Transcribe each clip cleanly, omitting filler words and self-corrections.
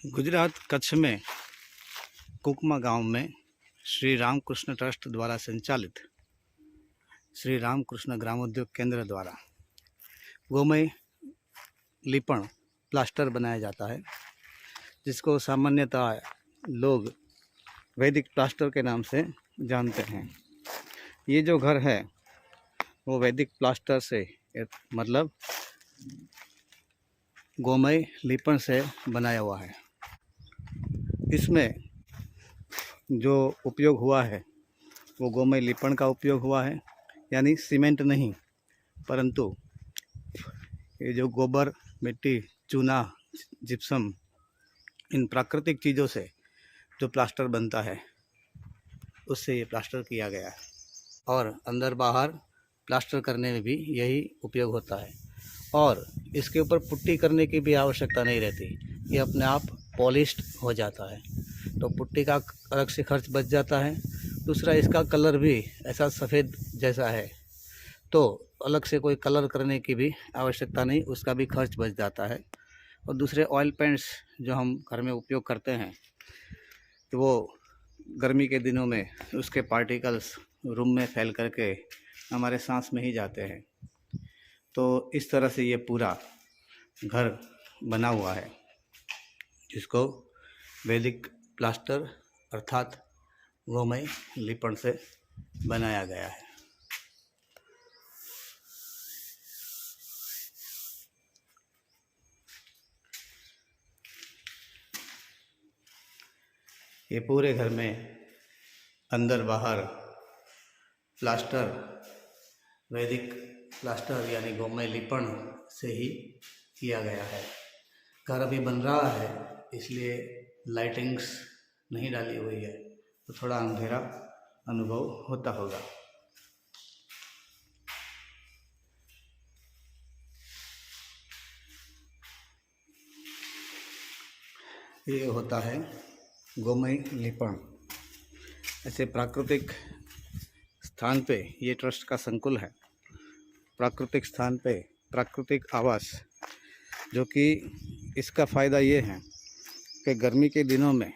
गुजरात कच्छ में कुकमा गांव में श्री रामकृष्ण ट्रस्ट द्वारा संचालित श्री रामकृष्ण ग्रामोद्योग केंद्र द्वारा गोमय लिपण प्लास्टर बनाया जाता है, जिसको सामान्यतः लोग वैदिक प्लास्टर के नाम से जानते हैं। ये जो घर है वो वैदिक प्लास्टर से मतलब गोमय लिपण से बनाया हुआ है। इसमें जो उपयोग हुआ है वो गोमय लिपण का उपयोग हुआ है, यानी सीमेंट नहीं, परंतु ये जो गोबर, मिट्टी, चूना, जिप्सम, इन प्राकृतिक चीज़ों से जो प्लास्टर बनता है उससे ये प्लास्टर किया गया है। और अंदर बाहर प्लास्टर करने में भी यही उपयोग होता है और इसके ऊपर पुट्टी करने की भी आवश्यकता नहीं रहती, ये अपने आप पॉलिश्ड हो जाता है, तो पुट्टी का अलग से खर्च बच जाता है। दूसरा, इसका कलर भी ऐसा सफ़ेद जैसा है, तो अलग से कोई कलर करने की भी आवश्यकता नहीं, उसका भी खर्च बच जाता है। और दूसरे ऑयल पेंट्स जो हम घर में उपयोग करते हैं तो वो गर्मी के दिनों में उसके पार्टिकल्स रूम में फैल करके हमारे सांस में ही जाते हैं। तो इस तरह से ये पूरा घर बना हुआ है, जिसको वैदिक प्लास्टर अर्थात गोमय लिपण से बनाया गया है। ये पूरे घर में अंदर बाहर प्लास्टर वैदिक प्लास्टर यानी गोमय लिपण से ही किया गया है। घर अभी बन रहा है, इसलिए लाइटिंग्स नहीं डाली हुई है, तो थोड़ा अंधेरा अनुभव होता होगा। ये होता है गोमय लिपण। ऐसे प्राकृतिक स्थान पे ये ट्रस्ट का संकुल है। प्राकृतिक स्थान पे प्राकृतिक आवास, जो कि इसका फ़ायदा ये है कि गर्मी के दिनों में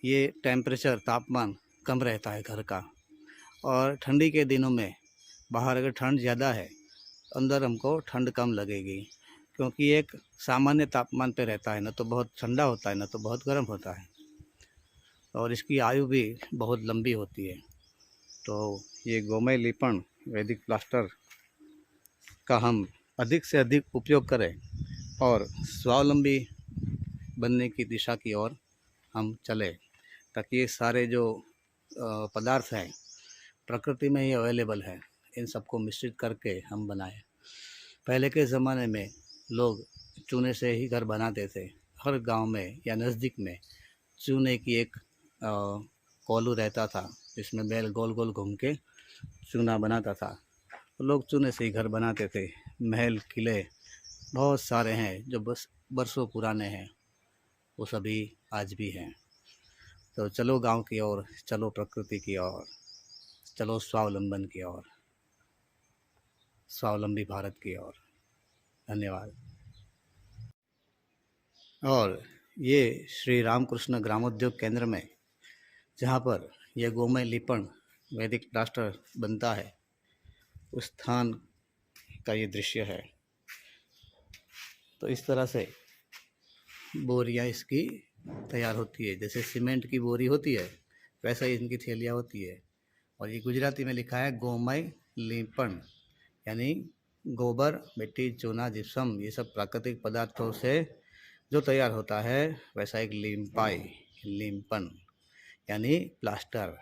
ये टेम्परेचर तापमान कम रहता है घर का, और ठंडी के दिनों में बाहर अगर ठंड ज़्यादा है अंदर हमको ठंड कम लगेगी, क्योंकि एक सामान्य तापमान पे रहता है, ना तो बहुत ठंडा होता है ना तो बहुत गर्म होता है, और इसकी आयु भी बहुत लंबी होती है। तो ये गोमय लिपण वैदिक प्लास्टर का हम अधिक से अधिक उपयोग करें और स्वावलंबी बनने की दिशा की ओर हम चलें, ताकि ये सारे जो पदार्थ हैं प्रकृति में ही अवेलेबल है, इन सबको मिश्रित करके हम बनाएं। पहले के ज़माने में लोग चूने से ही घर बनाते थे। हर गांव में या नज़दीक में चूने की एक कोलू रहता था, जिसमें बैल गोल गोल घूम के चूना बनाता था। तो लोग चूने से ही घर बनाते थे। महल, किले बहुत सारे हैं जो बस बरसों पुराने हैं, वो सभी आज भी हैं। तो चलो गांव की ओर, चलो प्रकृति की ओर, चलो स्वावलंबन की ओर, स्वावलंबी भारत की ओर। धन्यवाद। और ये श्री रामकृष्ण ग्रामोद्योग केंद्र में जहाँ पर यह गोमय लिपण वैदिक प्लास्टर बनता है, उस स्थान का ये दृश्य है। तो इस तरह से बोरियां इसकी तैयार होती है, जैसे सीमेंट की बोरी होती है वैसा ही इनकी थैलियाँ होती है। और ये गुजराती में लिखा है गोमय लिपण, यानी गोबर, मिट्टी, चूना, जिप्सम, ये सब प्राकृतिक पदार्थों से जो तैयार होता है वैसा एक लिम्पाई, लिम्पन यानी प्लास्टर।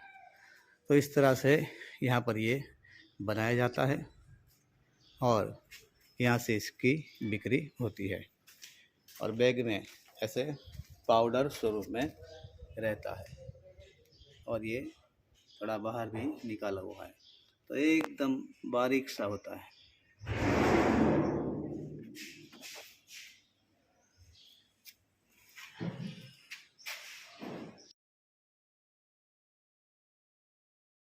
तो इस तरह से यहाँ पर ये बनाया जाता है और यहाँ से इसकी बिक्री होती है, और बैग में ऐसे पाउडर स्वरूप में रहता है, और ये थोड़ा बाहर भी निकाला हुआ है, तो एकदम बारीक सा होता है।